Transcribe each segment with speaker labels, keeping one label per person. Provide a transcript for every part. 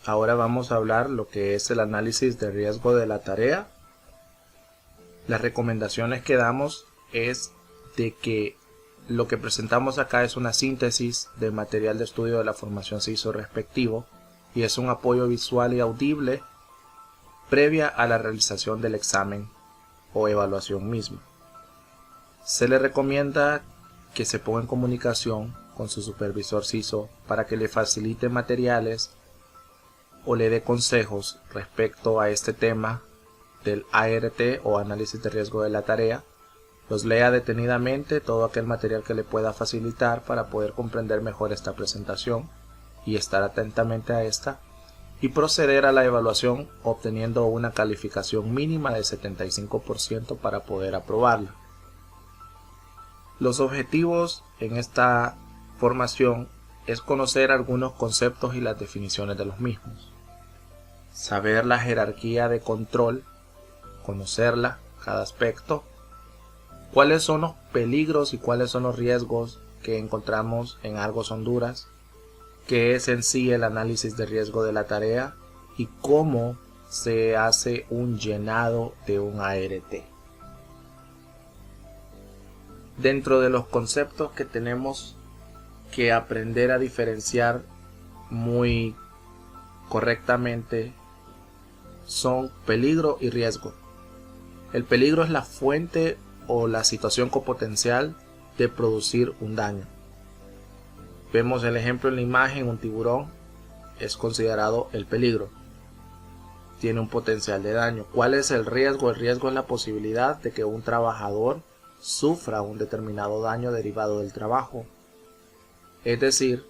Speaker 1: Ahora vamos a hablar lo que es el análisis de riesgo de la tarea. Las recomendaciones que damos es de que lo que presentamos acá es una síntesis del material de estudio de la formación CISO respectivo y es un apoyo visual y audible previa a la realización del examen o evaluación misma. Se le recomienda que se ponga en comunicación con su supervisor CISO para que le facilite materiales o le dé consejos respecto a este tema del ART o análisis de riesgo de la tarea. Los lea detenidamente todo aquel material que le pueda facilitar para poder comprender mejor esta presentación y estar atentamente a esta y proceder a la evaluación obteniendo una calificación mínima de 75% para poder aprobarla. Los objetivos en esta formación es conocer algunos conceptos y las definiciones de los mismos, saber la jerarquía de control, conocerla, cada aspecto, cuáles son los peligros y cuáles son los riesgos que encontramos en Argos Honduras, qué es en sí el análisis de riesgo de la tarea y cómo se hace un llenado de un ART. Dentro de los conceptos que tenemos que aprender a diferenciar muy correctamente son peligro y riesgo. El peligro es la fuente o la situación con potencial de producir un daño. Vemos el ejemplo en la imagen, un tiburón es considerado el peligro. Tiene un potencial de daño. ¿Cuál es el riesgo? El riesgo es la posibilidad de que un trabajador sufra un determinado daño derivado del trabajo. Es decir,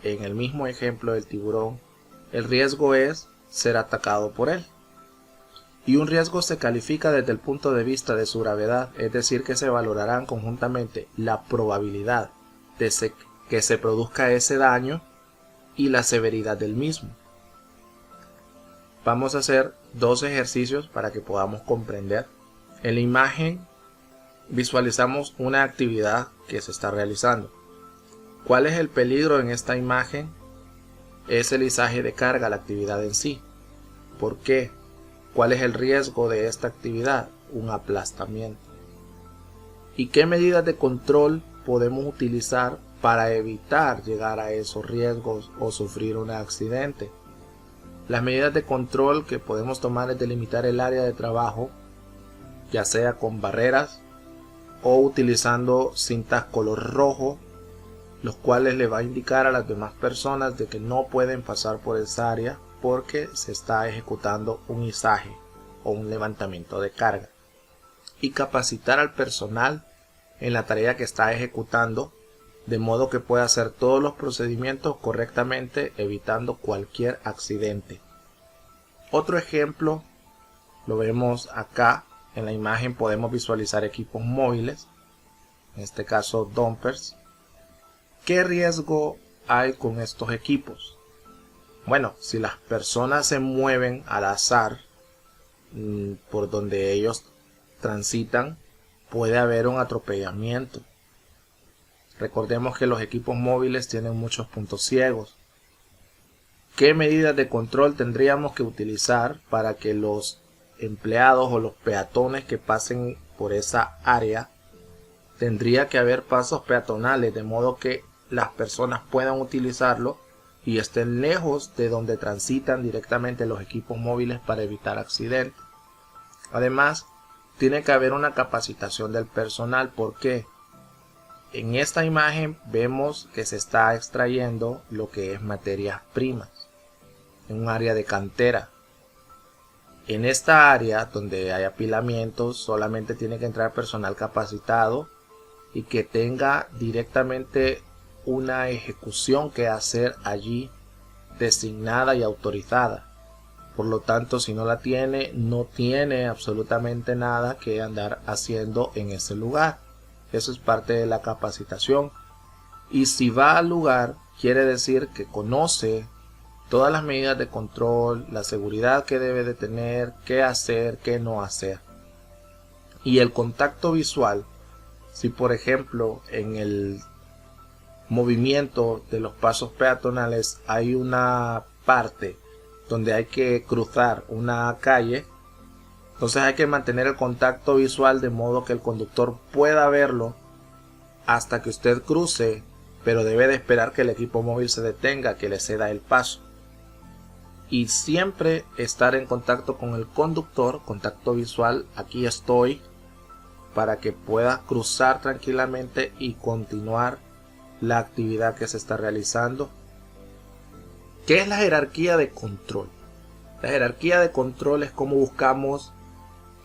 Speaker 1: en el mismo ejemplo del tiburón, el riesgo es ser atacado por él. Y un riesgo se califica desde el punto de vista de su gravedad, es decir, que se valorarán conjuntamente la probabilidad de que se produzca ese daño y la severidad del mismo. Vamos a hacer dos ejercicios para que podamos comprender. En la imagen visualizamos una actividad que se está realizando. ¿Cuál es el peligro en esta imagen? Es el izaje de carga, la actividad en sí. ¿Por qué? ¿Cuál es el riesgo de esta actividad? Un aplastamiento. ¿Y qué medidas de control podemos utilizar para evitar llegar a esos riesgos o sufrir un accidente? Las medidas de control que podemos tomar es delimitar el área de trabajo, ya sea con barreras o utilizando cintas color rojo, los cuales le va a indicar a las demás personas de que no pueden pasar por esa área porque se está ejecutando un izaje o un levantamiento de carga. Y capacitar al personal en la tarea que está ejecutando de modo que pueda hacer todos los procedimientos correctamente, evitando cualquier accidente. Otro ejemplo lo vemos acá. En la imagen podemos visualizar equipos móviles, en este caso dumpers. ¿Qué riesgo hay con estos equipos? Bueno, si las personas se mueven al azar por donde ellos transitan, puede haber un atropellamiento. Recordemos que los equipos móviles tienen muchos puntos ciegos. ¿Qué medidas de control tendríamos que utilizar para que los empleados o los peatones que pasen por esa área? Tendría que haber pasos peatonales de modo que las personas puedan utilizarlo y estén lejos de donde transitan directamente los equipos móviles para evitar accidentes. Además, tiene que haber una capacitación del personal. ¿Por qué? En esta imagen vemos que se está extrayendo lo que es materias primas en un área de cantera. En esta área donde hay apilamientos solamente tiene que entrar personal capacitado y que tenga directamente una ejecución que hacer allí designada y autorizada. Por lo tanto, si no la tiene, no tiene absolutamente nada que andar haciendo en ese lugar. Eso es parte de la capacitación. Y si va al lugar, quiere decir que conoce todas las medidas de control, la seguridad que debe de tener, qué hacer, qué no hacer. Y el contacto visual, si por ejemplo en el movimiento de los pasos peatonales hay una parte donde hay que cruzar una calle. Entonces hay que mantener el contacto visual de modo que el conductor pueda verlo hasta que usted cruce, pero debe de esperar que el equipo móvil se detenga, que le ceda el paso. Y siempre estar en contacto con el conductor, contacto visual, aquí estoy, para que pueda cruzar tranquilamente y continuar la actividad que se está realizando. ¿Qué es la jerarquía de control? La jerarquía de control es cómo buscamos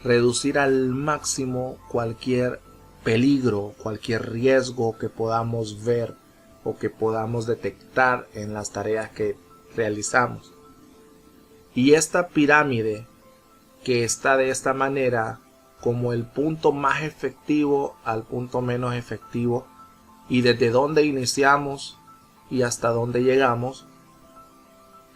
Speaker 1: reducir al máximo cualquier peligro, cualquier riesgo que podamos ver o que podamos detectar en las tareas que realizamos. Y esta pirámide que está de esta manera, como el punto más efectivo al punto menos efectivo, y desde dónde iniciamos y hasta dónde llegamos,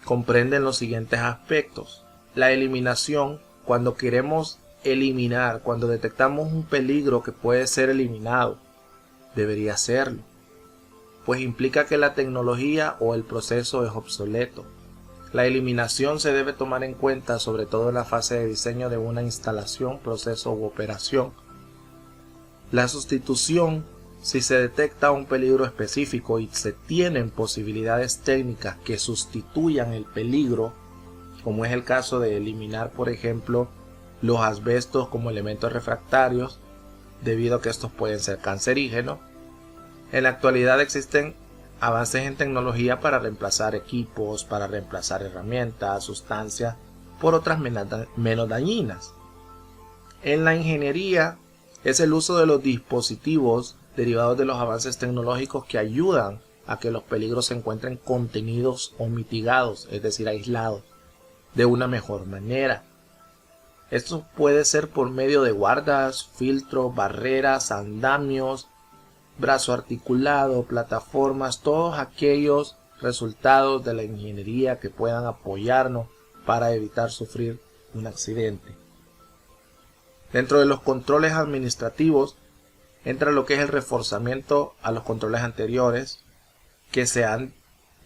Speaker 1: comprenden los siguientes aspectos. La eliminación, cuando queremos eliminar, cuando detectamos un peligro que puede ser eliminado, debería serlo, pues implica que la tecnología o el proceso es obsoleto. La eliminación se debe tomar en cuenta sobre todo en la fase de diseño de una instalación, proceso u operación. La sustitución, si se detecta un peligro específico y se tienen posibilidades técnicas que sustituyan el peligro, como es el caso de eliminar, por ejemplo, los asbestos como elementos refractarios, debido a que estos pueden ser cancerígenos. En la actualidad existen avances en tecnología para reemplazar equipos, para reemplazar herramientas, sustancias por otras menos dañinas. En la ingeniería es el uso de los dispositivos derivados de los avances tecnológicos que ayudan a que los peligros se encuentren contenidos o mitigados, es decir, aislados, de una mejor manera. Esto puede ser por medio de guardas, filtros, barreras, andamios, brazo articulado, plataformas, todos aquellos resultados de la ingeniería que puedan apoyarnos para evitar sufrir un accidente. Dentro de los controles administrativos entra lo que es el reforzamiento a los controles anteriores que se han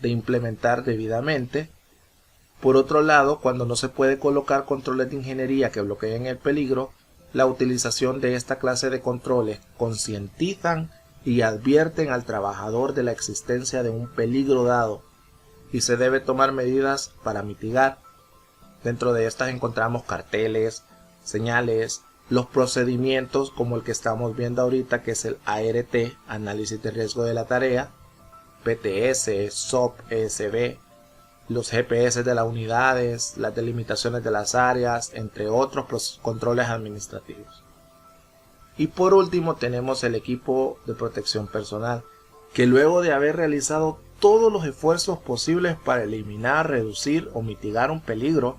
Speaker 1: de implementar debidamente. Por otro lado, cuando no se puede colocar controles de ingeniería que bloqueen el peligro, la utilización de esta clase de controles concientizan y advierten al trabajador de la existencia de un peligro dado y se debe tomar medidas para mitigar. Dentro de estas encontramos carteles, señales, los procedimientos como el que estamos viendo ahorita, que es el ART, análisis de riesgo de la tarea, PTS, SOP, ESB, los GPS de las unidades, las delimitaciones de las áreas, entre otros controles administrativos. Y por último tenemos el equipo de protección personal, que luego de haber realizado todos los esfuerzos posibles para eliminar, reducir o mitigar un peligro,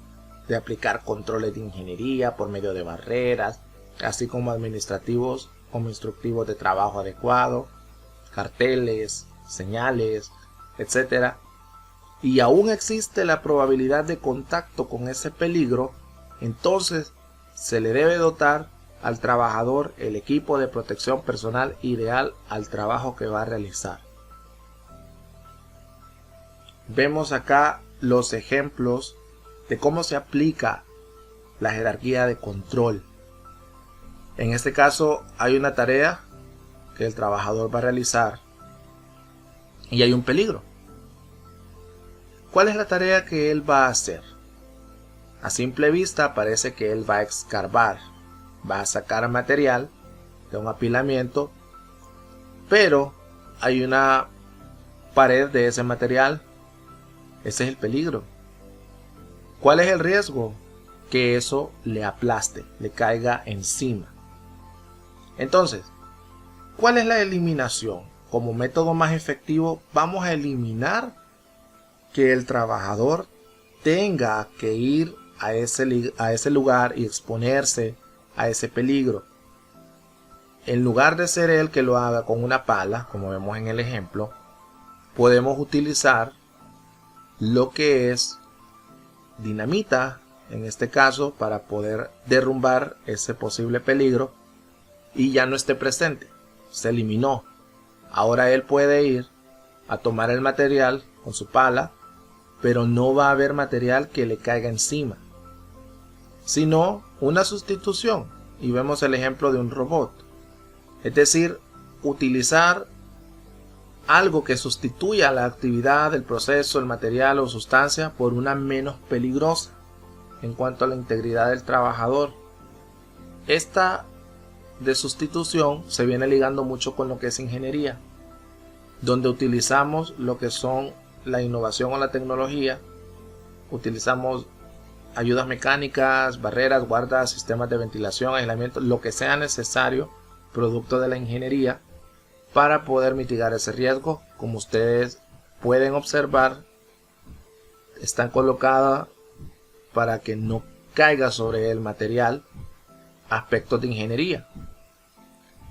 Speaker 1: de aplicar controles de ingeniería por medio de barreras, así como administrativos como instructivos de trabajo adecuado, carteles, señales, etc. Y aún existe la probabilidad de contacto con ese peligro, entonces se le debe dotar al trabajador el equipo de protección personal ideal al trabajo que va a realizar. Vemos acá los ejemplos de cómo se aplica la jerarquía de control. En este caso hay una tarea que el trabajador va a realizar y hay un peligro. ¿Cuál es la tarea que él va a hacer? A simple vista parece que él va a escarbar, va a sacar material de un apilamiento, pero hay una pared de ese material. Ese es el peligro. ¿Cuál es el riesgo? Que eso le aplaste, le caiga encima. Entonces, ¿cuál es la eliminación? Como método más efectivo, vamos a eliminar que el trabajador tenga que ir a ese lugar y exponerse a ese peligro. En lugar de ser él que lo haga con una pala, como vemos en el ejemplo, podemos utilizar lo que es dinamita, en este caso, para poder derrumbar ese posible peligro y ya no esté presente, se eliminó. Ahora él puede ir a tomar el material con su pala, pero no va a haber material que le caiga encima, sino una sustitución. Y vemos el ejemplo de un robot. Es decir, utilizar algo que sustituya la actividad, el proceso, el material o sustancia por una menos peligrosa en cuanto a la integridad del trabajador. Esta de sustitución se viene ligando mucho con lo que es ingeniería, donde utilizamos lo que son la innovación o la tecnología, utilizamos ayudas mecánicas, barreras, guardas, sistemas de ventilación, aislamiento, lo que sea necesario, producto de la ingeniería, para poder mitigar ese riesgo. Como ustedes pueden observar, están colocadas para que no caiga sobre el material aspectos de ingeniería.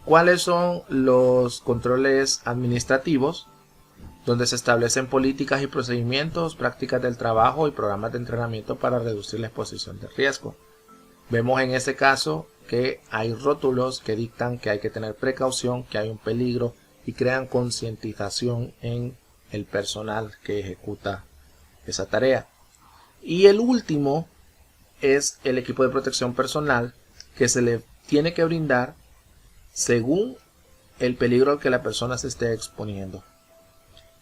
Speaker 1: ¿Cuáles son los controles administrativos? Donde se establecen políticas y procedimientos, prácticas del trabajo y programas de entrenamiento para reducir la exposición de riesgo. Vemos en este caso que hay rótulos que dictan que hay que tener precaución, que hay un peligro y crean concientización en el personal que ejecuta esa tarea. Y el último es el equipo de protección personal que se le tiene que brindar según el peligro al que la persona se esté exponiendo.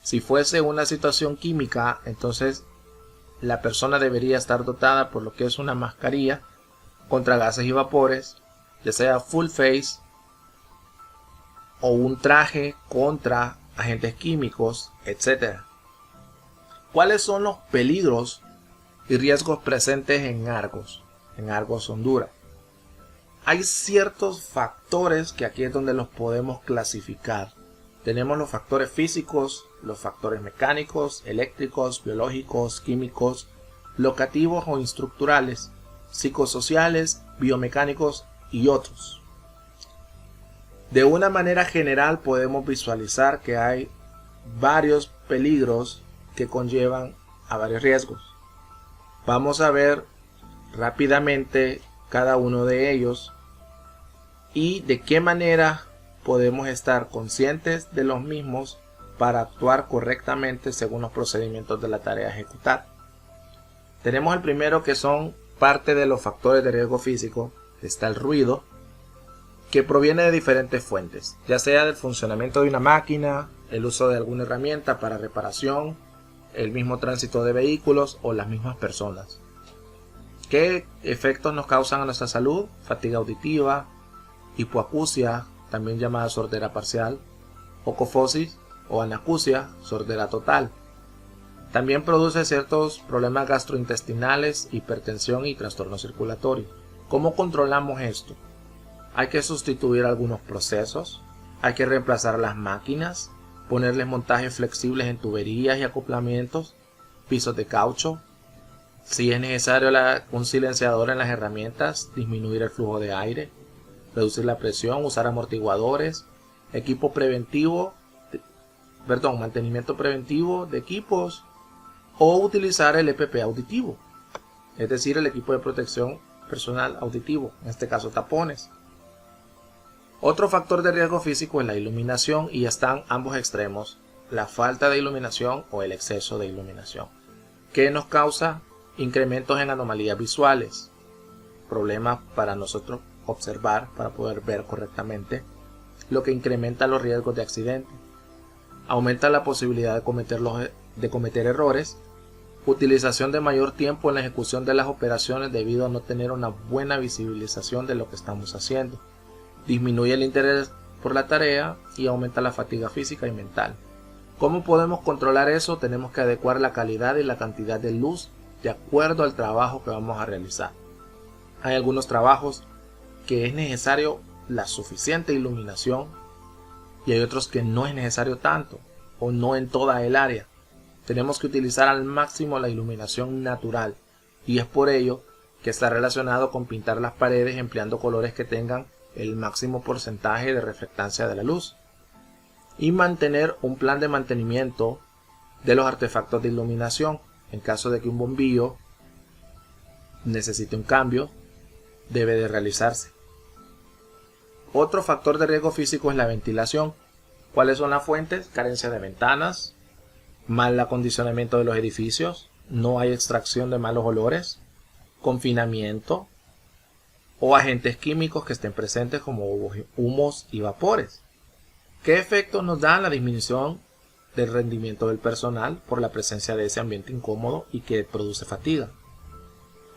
Speaker 1: Si fuese una situación química, entonces la persona debería estar dotada por lo que es una mascarilla contra gases y vapores, ya sea full face o un traje contra agentes químicos, etc. ¿Cuáles son los peligros y riesgos presentes en Argos Honduras? Hay ciertos factores que aquí es donde los podemos clasificar. Tenemos los factores físicos, los factores mecánicos, eléctricos, biológicos, químicos, locativos o estructurales, psicosociales, biomecánicos y otros. De una manera general podemos visualizar que hay varios peligros que conllevan a varios riesgos. Vamos a ver rápidamente cada uno de ellos y de qué manera podemos estar conscientes de los mismos para actuar correctamente según los procedimientos de la tarea a ejecutar. Tenemos el primero, que son parte de los factores de riesgo físico. Está el ruido, que proviene de diferentes fuentes, ya sea del funcionamiento de una máquina, el uso de alguna herramienta para reparación, el mismo tránsito de vehículos o las mismas personas. ¿Qué efectos nos causan a nuestra salud? Fatiga auditiva, hipoacusia, también llamada sordera parcial, ocofosis o anacusia, sordera total. También produce ciertos problemas gastrointestinales, hipertensión y trastorno circulatorio. ¿Cómo controlamos esto? Hay que sustituir algunos procesos, hay que reemplazar las máquinas, ponerles montajes flexibles en tuberías y acoplamientos, pisos de caucho. Si es necesario un silenciador en las herramientas, disminuir el flujo de aire, reducir la presión, usar amortiguadores, mantenimiento preventivo de equipos o utilizar el EPP auditivo, es decir, el equipo de protección personal auditivo, en este caso tapones. Otro factor de riesgo físico es la iluminación y están ambos extremos, la falta de iluminación o el exceso de iluminación, que nos causa incrementos en anomalías visuales, problemas para nosotros observar, para poder ver correctamente, lo que incrementa los riesgos de accidente, aumenta la posibilidad de cometer errores, utilización de mayor tiempo en la ejecución de las operaciones debido a no tener una buena visibilización de lo que estamos haciendo, disminuye el interés por la tarea y aumenta la fatiga física y mental. ¿Cómo podemos controlar eso? Tenemos que adecuar la calidad y la cantidad de luz de acuerdo al trabajo que vamos a realizar. Hay algunos trabajos que es necesario la suficiente iluminación y hay otros que no es necesario tanto o no en toda el área. Tenemos que utilizar al máximo la iluminación natural y es por ello que está relacionado con pintar las paredes empleando colores que tengan el máximo porcentaje de reflectancia de la luz y mantener un plan de mantenimiento de los artefactos de iluminación en caso de que un bombillo necesite un cambio, debe de realizarse. Otro factor de riesgo físico es la ventilación. ¿Cuáles son las fuentes? Carencia de ventanas, mal acondicionamiento de los edificios, no hay extracción de malos olores, confinamiento o agentes químicos que estén presentes como humos y vapores. ¿Qué efectos nos da la disminución del rendimiento del personal por la presencia de ese ambiente incómodo y que produce fatiga?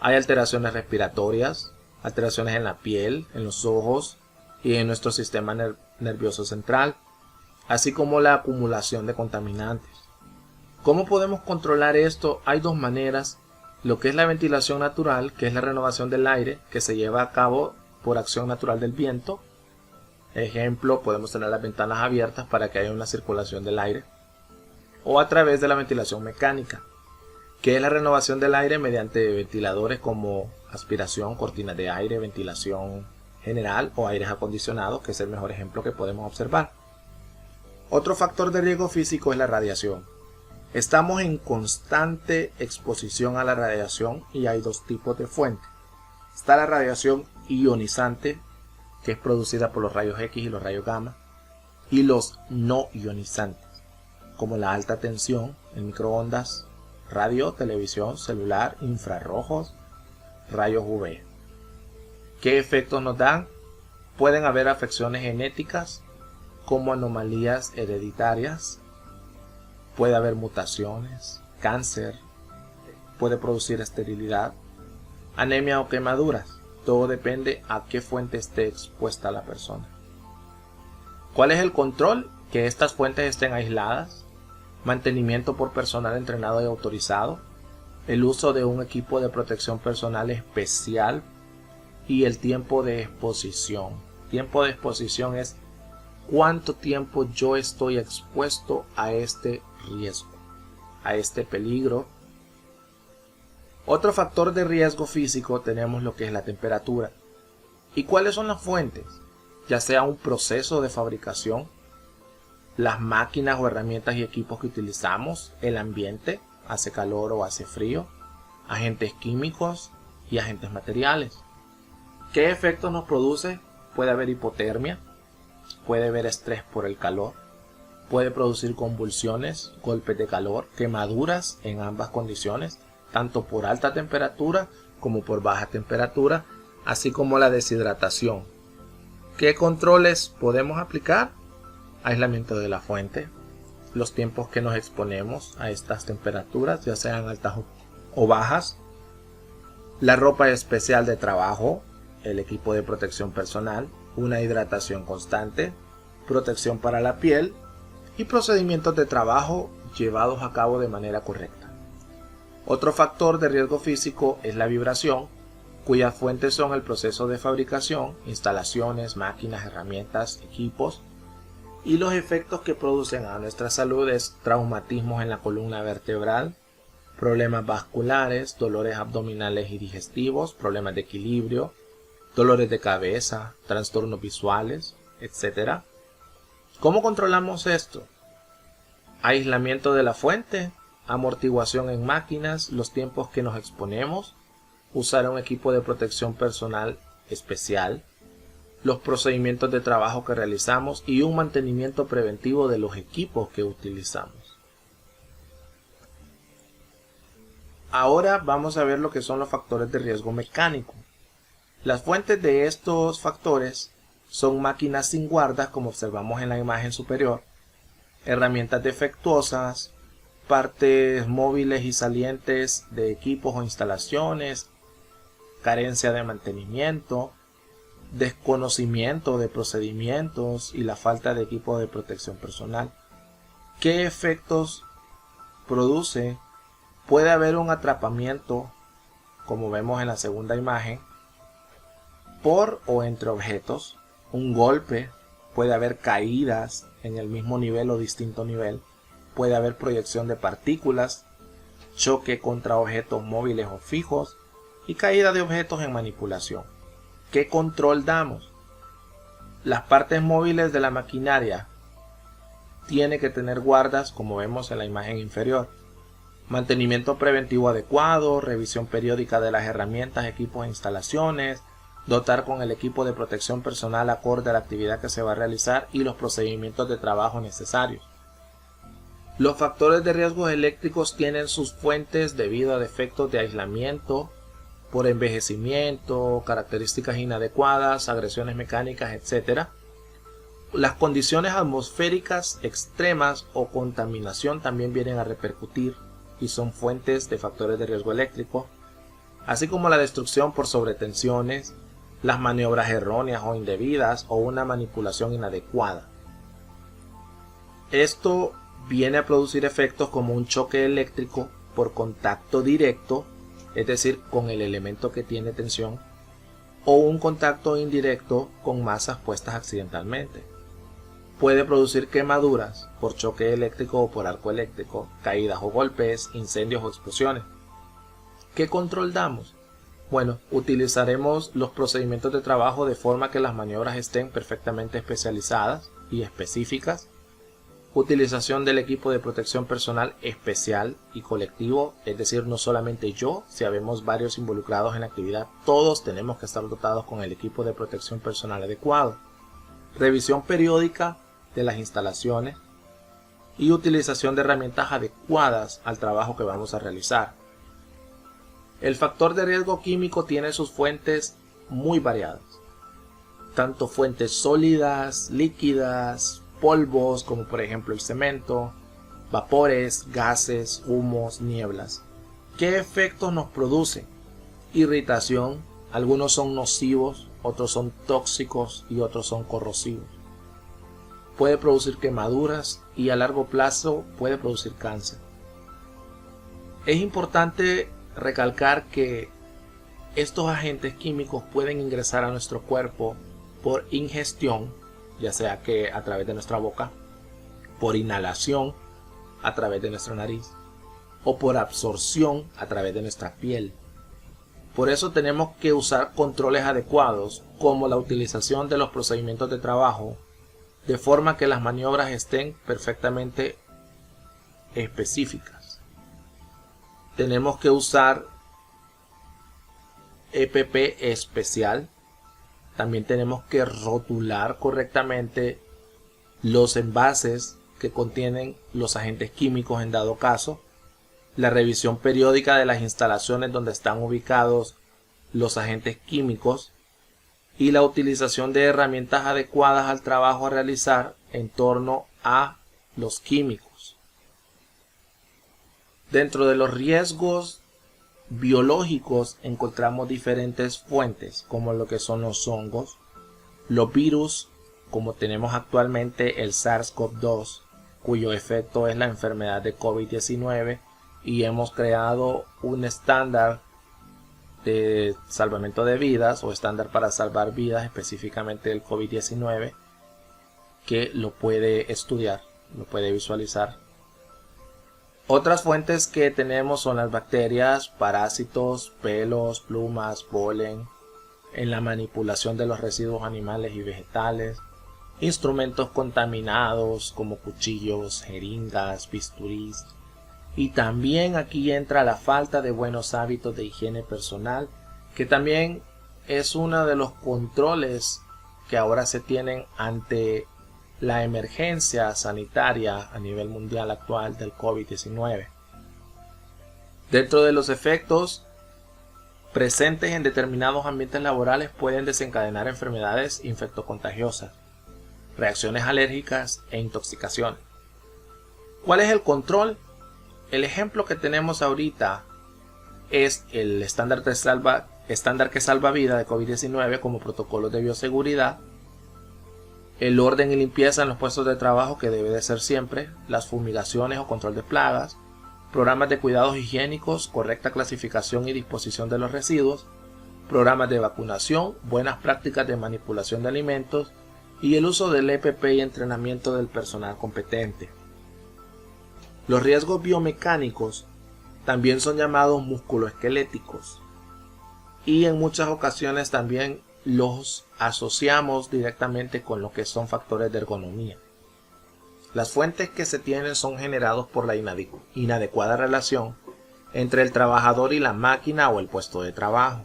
Speaker 1: Hay alteraciones respiratorias, alteraciones en la piel, en los ojos y en nuestro sistema nervioso central, así como la acumulación de contaminantes. ¿Cómo podemos controlar esto? Hay dos maneras: lo que es la ventilación natural, que es la renovación del aire, que se lleva a cabo por acción natural del viento. Ejemplo, podemos tener las ventanas abiertas para que haya una circulación del aire. O a través de la ventilación mecánica, que es la renovación del aire mediante ventiladores como aspiración, cortinas de aire, ventilación general o aires acondicionados, que es el mejor ejemplo que podemos observar. Otro factor de riesgo físico es la radiación. Estamos en constante exposición a la radiación y hay dos tipos de fuentes. Está la radiación ionizante, que es producida por los rayos X y los rayos gamma, y los no ionizantes, como la alta tensión en microondas, radio, televisión, celular, infrarrojos, rayos UV. ¿Qué efectos nos dan? Pueden haber afecciones genéticas como anomalías hereditarias, puede haber mutaciones, cáncer, puede producir esterilidad, anemia o quemaduras. Todo depende a qué fuente esté expuesta la persona. ¿Cuál es el control? Que estas fuentes estén aisladas, mantenimiento por personal entrenado y autorizado, el uso de un equipo de protección personal especial y el tiempo de exposición. Tiempo de exposición es cuánto tiempo yo estoy expuesto a este riesgo, a este peligro. Otro factor de riesgo físico tenemos lo que es la temperatura. ¿Y cuáles son las fuentes? Ya sea un proceso de fabricación, las máquinas o herramientas y equipos que utilizamos, el ambiente, hace calor o hace frío, agentes químicos y agentes materiales. ¿Qué efectos nos produce? Puede haber hipotermia, puede haber estrés por el calor, puede producir convulsiones, golpes de calor, quemaduras en ambas condiciones, tanto por alta temperatura como por baja temperatura, así como la deshidratación. ¿Qué controles podemos aplicar? Aislamiento de la fuente, los tiempos que nos exponemos a estas temperaturas, ya sean altas o bajas, la ropa especial de trabajo, el equipo de protección personal, una hidratación constante, protección para la piel y procedimientos de trabajo llevados a cabo de manera correcta. Otro factor de riesgo físico es la vibración, cuyas fuentes son el proceso de fabricación, instalaciones, máquinas, herramientas, equipos, y los efectos que producen a nuestra salud es traumatismos en la columna vertebral, problemas vasculares, dolores abdominales y digestivos, problemas de equilibrio, dolores de cabeza, trastornos visuales, etc. ¿Cómo controlamos esto? Aislamiento de la fuente, amortiguación en máquinas, los tiempos que nos exponemos, usar un equipo de protección personal especial, los procedimientos de trabajo que realizamos y un mantenimiento preventivo de los equipos que utilizamos. Ahora vamos a ver lo que son los factores de riesgo mecánico. Las fuentes de estos factores son máquinas sin guardas, como observamos en la imagen superior, herramientas defectuosas, partes móviles y salientes de equipos o instalaciones, carencia de mantenimiento, desconocimiento de procedimientos y la falta de equipo de protección personal. ¿Qué efectos produce? Puede haber un atrapamiento, como vemos en la segunda imagen, por o entre objetos, un golpe, puede haber caídas en el mismo nivel o distinto nivel, puede haber proyección de partículas, choque contra objetos móviles o fijos y caída de objetos en manipulación. ¿Qué control damos? Las partes móviles de la maquinaria tiene que tener guardas, como vemos en la imagen inferior. Mantenimiento preventivo adecuado, revisión periódica de las herramientas, equipos e instalaciones, dotar con el equipo de protección personal acorde a la actividad que se va a realizar y los procedimientos de trabajo necesarios. Los factores de riesgos eléctricos tienen sus fuentes debido a defectos de aislamiento, por envejecimiento, características inadecuadas, agresiones mecánicas, etc. Las condiciones atmosféricas extremas o contaminación también vienen a repercutir y son fuentes de factores de riesgo eléctrico, así como la destrucción por sobretensiones, las maniobras erróneas o indebidas o una manipulación inadecuada. Esto viene a producir efectos como un choque eléctrico por contacto directo, es decir, con el elemento que tiene tensión, o un contacto indirecto con masas puestas accidentalmente. Puede producir quemaduras por choque eléctrico o por arco eléctrico, caídas o golpes, incendios o explosiones. ¿Qué control damos? Bueno, utilizaremos los procedimientos de trabajo de forma que las maniobras estén perfectamente especializadas y específicas. Utilización del equipo de protección personal especial y colectivo, es decir, no solamente yo, si habemos varios involucrados en la actividad, todos tenemos que estar dotados con el equipo de protección personal adecuado. Revisión periódica de las instalaciones y utilización de herramientas adecuadas al trabajo que vamos a realizar. El factor de riesgo químico tiene sus fuentes muy variadas, tanto fuentes sólidas, líquidas, polvos como por ejemplo el cemento, vapores, gases, humos, nieblas. ¿Qué efectos nos producen? Irritación, algunos son nocivos, otros son tóxicos y otros son corrosivos. Puede producir quemaduras y a largo plazo puede producir cáncer. Es importante recalcar que estos agentes químicos pueden ingresar a nuestro cuerpo por ingestión, ya sea que a través de nuestra boca, por inhalación a través de nuestra nariz o por absorción a través de nuestra piel. Por eso tenemos que usar controles adecuados, como la utilización de los procedimientos de trabajo, de forma que las maniobras estén perfectamente específicas. Tenemos que usar EPP especial. También tenemos que rotular correctamente los envases que contienen los agentes químicos en dado caso. La revisión periódica de las instalaciones donde están ubicados los agentes químicos y la utilización de herramientas adecuadas al trabajo a realizar en torno a los químicos. Dentro de los riesgos biológicos encontramos diferentes fuentes, como lo que son los hongos, los virus, como tenemos actualmente el SARS-CoV-2, cuyo efecto es la enfermedad de COVID-19, y hemos creado un estándar de salvamento de vidas o estándar para salvar vidas específicamente del COVID-19 que lo puede estudiar, lo puede visualizar. Otras fuentes que tenemos son las bacterias, parásitos, pelos, plumas, polen, en la manipulación de los residuos animales y vegetales, instrumentos contaminados como cuchillos, jeringas, bisturís. Y también aquí entra la falta de buenos hábitos de higiene personal, que también es uno de los controles que ahora se tienen ante la emergencia sanitaria a nivel mundial actual del COVID-19. Dentro de los efectos presentes en determinados ambientes laborales pueden desencadenar enfermedades infectocontagiosas, reacciones alérgicas e intoxicaciones. ¿Cuál es el control? El ejemplo que tenemos ahorita es el estándar que salva vida de COVID-19 como protocolos de bioseguridad, el orden y limpieza en los puestos de trabajo que debe de ser siempre, las fumigaciones o control de plagas, programas de cuidados higiénicos, correcta clasificación y disposición de los residuos, programas de vacunación, buenas prácticas de manipulación de alimentos y el uso del EPP y entrenamiento del personal competente. Los riesgos biomecánicos también son llamados musculoesqueléticos y en muchas ocasiones también los asociamos directamente con lo que son factores de ergonomía. Las fuentes que se tienen son generados por la inadecuada relación entre el trabajador y la máquina o el puesto de trabajo.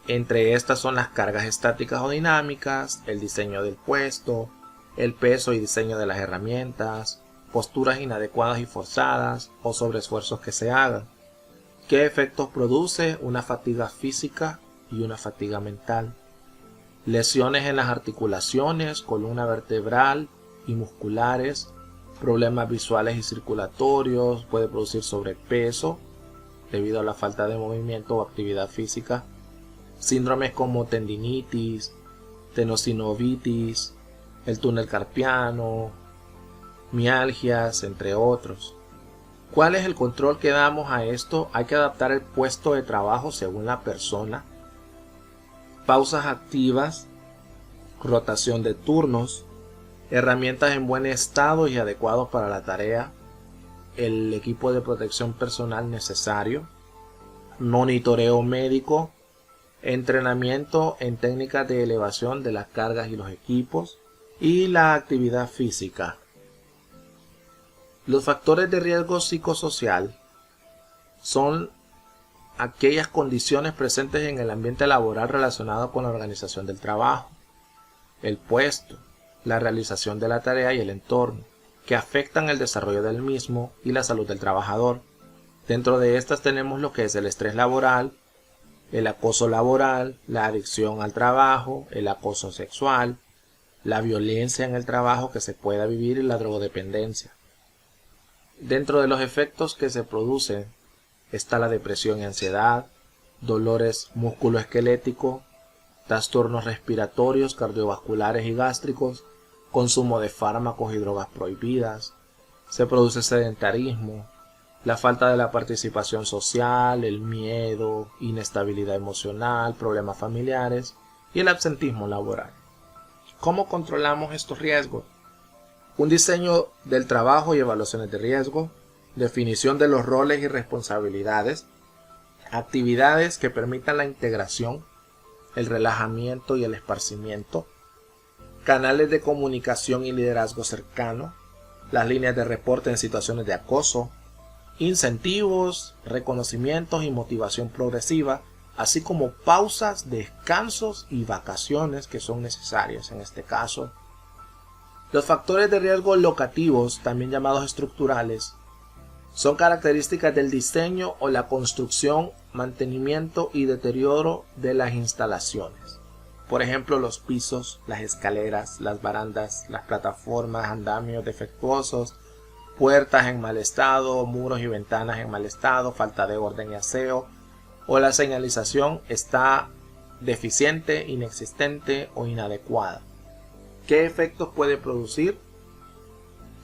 Speaker 1: Entre estas son las cargas estáticas o dinámicas, el diseño del puesto, el peso y diseño de las herramientas, posturas inadecuadas y forzadas o sobreesfuerzos que se hagan. ¿Qué efectos produce una fatiga física y una fatiga mental? Lesiones en las articulaciones, columna vertebral y musculares, problemas visuales y circulatorios, puede producir sobrepeso debido a la falta de movimiento o actividad física, síndromes como tendinitis, tenosinovitis, el túnel carpiano, mialgias, entre otros. ¿Cuál es el control que damos a esto? Hay que adaptar el puesto de trabajo según la persona, pausas activas, rotación de turnos, herramientas en buen estado y adecuados para la tarea, el equipo de protección personal necesario, monitoreo médico, entrenamiento en técnicas de elevación de las cargas y los equipos y la actividad física. Los factores de riesgo psicosocial son aquellas condiciones presentes en el ambiente laboral relacionado con la organización del trabajo, el puesto, la realización de la tarea y el entorno, que afectan el desarrollo del mismo y la salud del trabajador. Dentro de estas tenemos lo que es el estrés laboral, el acoso laboral, la adicción al trabajo, el acoso sexual, la violencia en el trabajo que se pueda vivir y la drogodependencia. Dentro de los efectos que se producen está la depresión y ansiedad, dolores musculoesqueléticos, trastornos respiratorios, cardiovasculares y gástricos, consumo de fármacos y drogas prohibidas, se produce sedentarismo, la falta de la participación social, el miedo, inestabilidad emocional, problemas familiares y el absentismo laboral. ¿Cómo controlamos estos riesgos? Un diseño del trabajo y evaluaciones de riesgo, definición de los roles y responsabilidades, actividades que permitan la integración, el relajamiento y el esparcimiento, canales de comunicación y liderazgo cercano, las líneas de reporte en situaciones de acoso, incentivos, reconocimientos y motivación progresiva, así como pausas, descansos y vacaciones que son necesarias en este caso. Los factores de riesgo locativos, también llamados estructurales, son características del diseño o la construcción, mantenimiento y deterioro de las instalaciones. Por ejemplo, los pisos, las escaleras, las barandas, las plataformas, andamios defectuosos, puertas en mal estado, muros y ventanas en mal estado, falta de orden y aseo, o la señalización está deficiente, inexistente o inadecuada. ¿Qué efectos puede producir?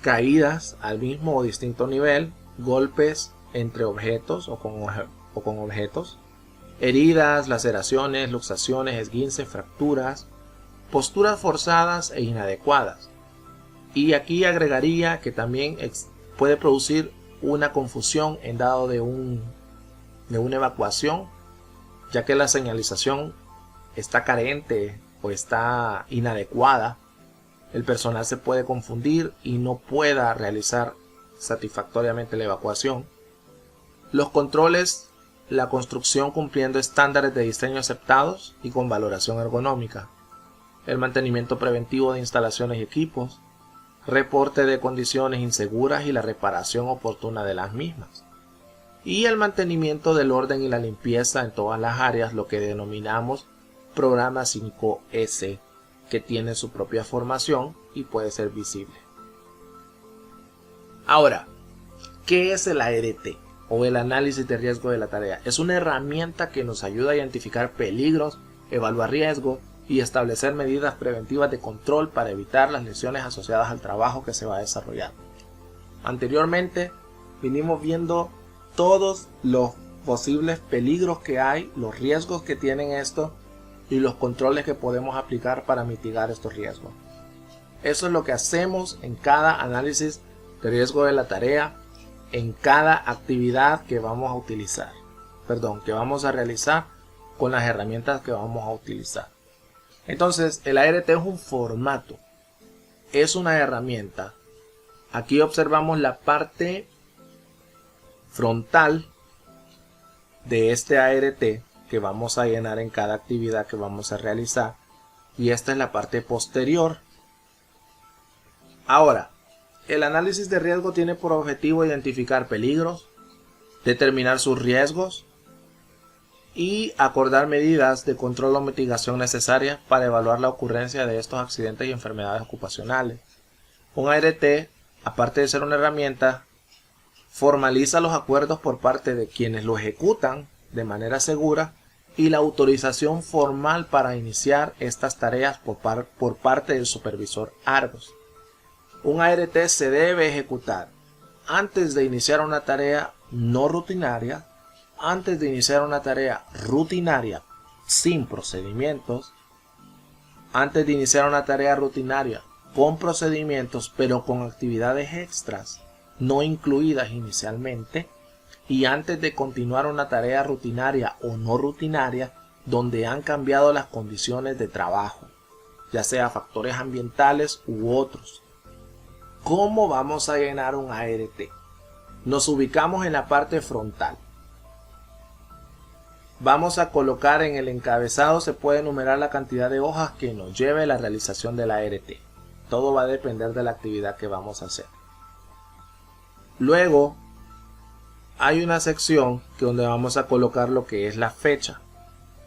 Speaker 1: Caídas al mismo o distinto nivel, golpes entre objetos o con objetos, heridas, laceraciones, luxaciones, esguinces, fracturas, posturas forzadas e inadecuadas. Y aquí agregaría que también puede producir una confusión en dado de una evacuación, ya que la señalización está carente o está inadecuada. El personal se puede confundir y no pueda realizar satisfactoriamente la evacuación. Los controles, la construcción cumpliendo estándares de diseño aceptados y con valoración ergonómica. El mantenimiento preventivo de instalaciones y equipos. Reporte de condiciones inseguras y la reparación oportuna de las mismas. Y el mantenimiento del orden y la limpieza en todas las áreas, lo que denominamos programa 5S, que tiene su propia formación y puede ser visible. Ahora, ¿qué es el ART o el análisis de riesgo de la tarea? Es una herramienta que nos ayuda a identificar peligros, evaluar riesgos y establecer medidas preventivas de control para evitar las lesiones asociadas al trabajo que se va a desarrollar. Anteriormente vinimos viendo todos los posibles peligros que hay, los riesgos que tienen esto y los controles que podemos aplicar para mitigar estos riesgos. Eso es lo que hacemos en cada análisis de riesgo de la tarea, en cada actividad que vamos a utilizar, que vamos a realizar con las herramientas que vamos a utilizar. Entonces, el ART es un formato, es una herramienta. Aquí observamos la parte frontal de este ART que vamos a llenar en cada actividad que vamos a realizar, y esta es la parte posterior. Ahora, El análisis de riesgo tiene por objetivo identificar peligros, determinar sus riesgos y acordar medidas de control o mitigación necesarias para evaluar la ocurrencia de estos accidentes y enfermedades ocupacionales. Un ART, aparte de ser una herramienta, formaliza los acuerdos por parte de quienes lo ejecutan de manera segura y la autorización formal para iniciar estas tareas por parte del supervisor Argos. Un ART se debe ejecutar antes de iniciar una tarea no rutinaria, antes de iniciar una tarea rutinaria sin procedimientos, antes de iniciar una tarea rutinaria con procedimientos pero con actividades extras no incluidas inicialmente, y antes de continuar una tarea rutinaria o no rutinaria donde han cambiado las condiciones de trabajo, ya sea factores ambientales u otros. ¿Cómo vamos a llenar un ART? Nos ubicamos en la parte frontal. Vamos a colocar en el encabezado, se puede enumerar la cantidad de hojas que nos lleve la realización del ART. Todo va a depender de la actividad que vamos a hacer. Luego hay una sección donde vamos a colocar lo que es la fecha.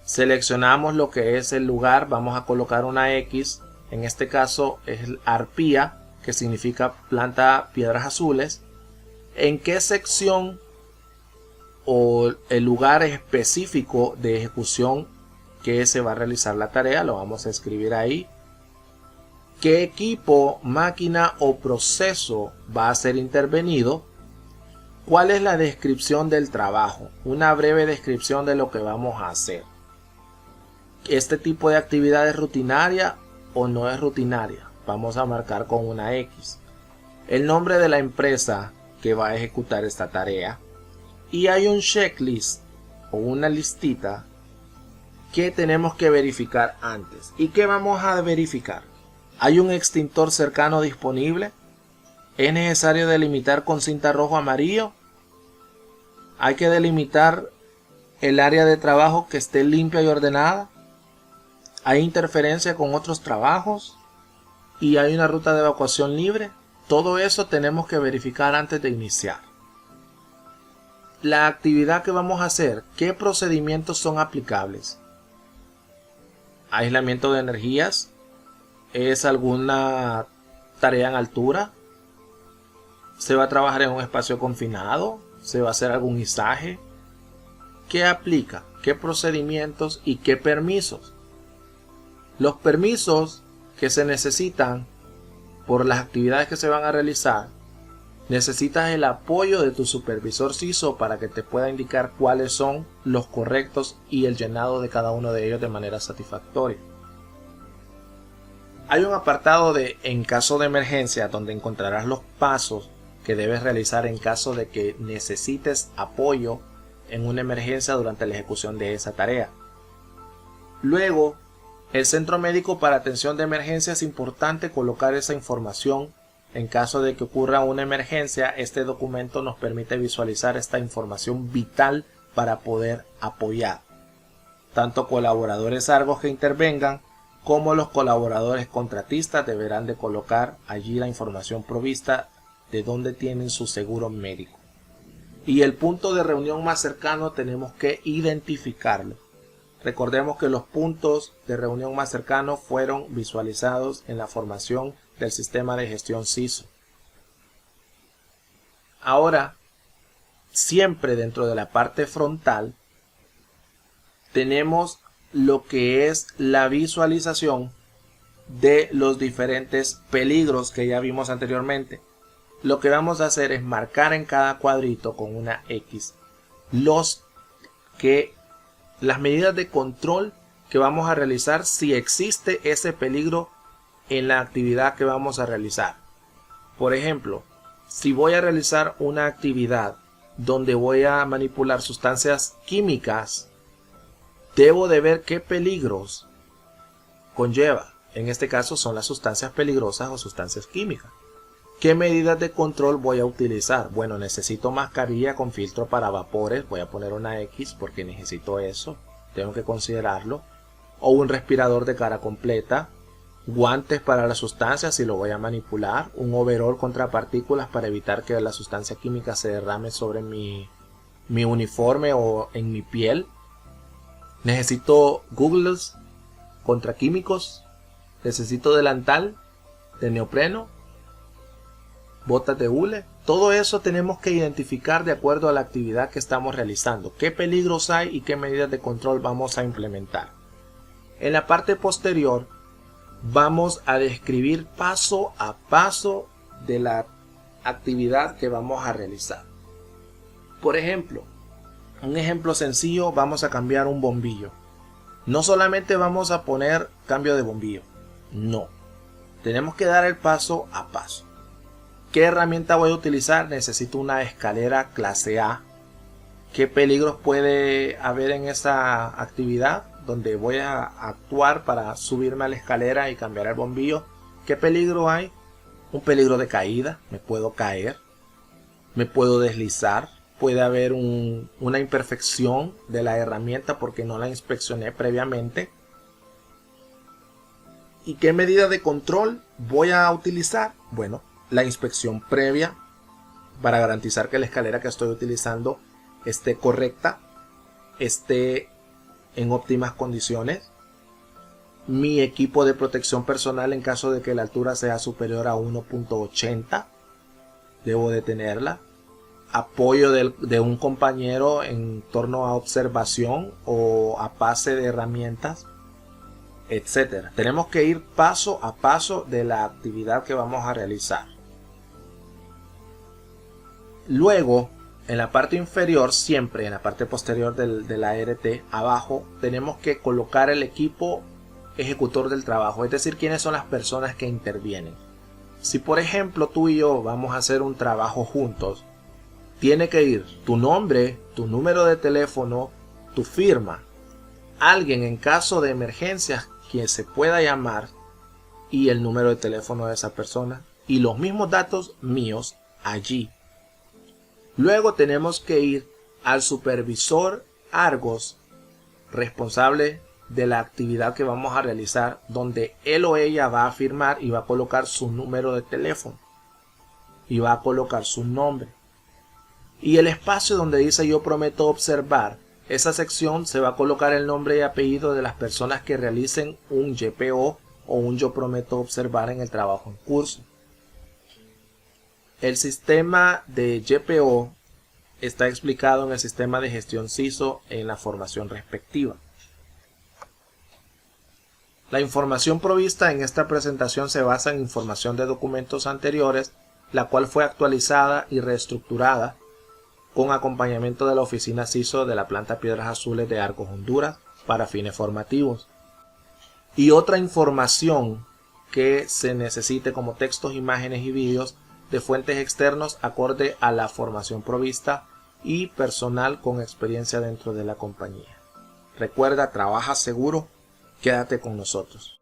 Speaker 1: Seleccionamos lo que es el lugar, vamos a colocar una X, en este caso es Arpía, que significa planta piedras azules. ¿En qué sección o el lugar específico de ejecución que se va a realizar la tarea? Lo vamos a escribir ahí. ¿Qué equipo, máquina o proceso va a ser intervenido? ¿Cuál es la descripción del trabajo? Una breve descripción de lo que vamos a hacer. ¿Este tipo de actividad es rutinaria o no es rutinaria? Vamos a marcar con una X. El nombre de la empresa que va a ejecutar esta tarea. Y hay un checklist o una listita que tenemos que verificar antes. ¿Y qué vamos a verificar? ¿Hay un extintor cercano disponible? ¿Es necesario delimitar con cinta rojo amarillo? ¿Hay que delimitar el área de trabajo que esté limpia y ordenada? ¿Hay interferencia con otros trabajos? ¿Y hay una ruta de evacuación libre? Todo eso tenemos que verificar antes de iniciar. La actividad que vamos a hacer, ¿qué procedimientos son aplicables? ¿Aislamiento de energías? ¿Es alguna tarea en altura? ¿Se va a trabajar en un espacio confinado? ¿Se va a hacer algún izaje? ¿Qué aplica? ¿Qué procedimientos y qué permisos? Los permisos que se necesitan por las actividades que se van a realizar, necesitas el apoyo de tu supervisor CISO para que te pueda indicar cuáles son los correctos y el llenado de cada uno de ellos de manera satisfactoria. Hay un apartado de en caso de emergencia donde encontrarás los pasos que debes realizar en caso de que necesites apoyo en una emergencia durante la ejecución de esa tarea. Luego, el centro médico para atención de emergencia, es importante colocar esa información. En caso de que ocurra una emergencia, este documento nos permite visualizar esta información vital para poder apoyar tanto colaboradores Argos que intervengan como los colaboradores contratistas. Deberán de colocar allí la información provista de dónde tienen su seguro médico. Y el punto de reunión más cercano tenemos que identificarlo. Recordemos que los puntos de reunión más cercanos fueron visualizados en la formación del sistema de gestión CISO. Ahora, siempre dentro de la parte frontal, tenemos lo que es la visualización de los diferentes peligros que ya vimos anteriormente. Lo que vamos a hacer es marcar en cada cuadrito con una X las medidas de control que vamos a realizar si existe ese peligro en la actividad que vamos a realizar. Por ejemplo, si voy a realizar una actividad donde voy a manipular sustancias químicas, debo de ver qué peligros conlleva. En este caso son las sustancias peligrosas o sustancias químicas. ¿Qué medidas de control voy a utilizar? Bueno, necesito mascarilla con filtro para vapores. Voy a poner una X porque necesito eso. Tengo que considerarlo. O un respirador de cara completa. guantes para las sustancias si lo voy a manipular, un overall contra partículas para evitar que la sustancia química se derrame sobre mi uniforme o en mi piel. Necesito goggles contra químicos, necesito delantal de neopreno, botas de hule. Todo eso tenemos que identificar de acuerdo a la actividad que estamos realizando, qué peligros hay y qué medidas de control vamos a implementar. En la parte posterior vamos a describir paso a paso de la actividad que vamos a realizar. Por ejemplo, un ejemplo sencillo, vamos a cambiar un bombillo. No solamente vamos a poner cambio de bombillo, no. Tenemos que dar el paso a paso. ¿Qué herramienta voy a utilizar? Necesito una escalera clase A. ¿Qué peligros puede haber en esa actividad donde voy a actuar para subirme a la escalera y cambiar el bombillo? ¿Qué peligro hay? Un peligro de caída, me puedo caer, me puedo deslizar, puede haber una imperfección de la herramienta porque no la inspeccioné previamente. ¿Y qué medida de control voy a utilizar? Bueno, la inspección previa para garantizar que la escalera que estoy utilizando esté correcta, esté en óptimas condiciones. Mi equipo de protección personal en caso de que la altura sea superior a 1.80, debo de tenerla. Apoyo de un compañero en torno a observación o a pase de herramientas, etcétera. Tenemos que ir paso a paso de la actividad que vamos a realizar. Luego, en la parte inferior, siempre en la parte posterior de la ART, abajo, tenemos que colocar el equipo ejecutor del trabajo, es decir, quiénes son las personas que intervienen. Si por ejemplo tú y yo vamos a hacer un trabajo juntos, tiene que ir tu nombre, tu número de teléfono, tu firma, alguien en caso de emergencia quien se pueda llamar y el número de teléfono de esa persona y los mismos datos míos allí. Luego tenemos que ir al supervisor Argos, responsable de la actividad que vamos a realizar, donde él o ella va a firmar y va a colocar su número de teléfono y va a colocar su nombre. Y el espacio donde dice yo prometo observar, esa sección se va a colocar el nombre y apellido de las personas que realicen un YPO o un yo prometo observar en el trabajo en curso. El sistema de YPO está explicado en el sistema de gestión CISO en la formación respectiva. La información provista en esta presentación se basa en información de documentos anteriores, la cual fue actualizada y reestructurada con acompañamiento de la oficina CISO de la planta Piedras Azules de Arcos, Honduras, para fines formativos. Y otra información que se necesite como textos, imágenes y vídeos de fuentes externos acorde a la formación provista y personal con experiencia dentro de la compañía. Recuerda, trabaja seguro, quédate con nosotros.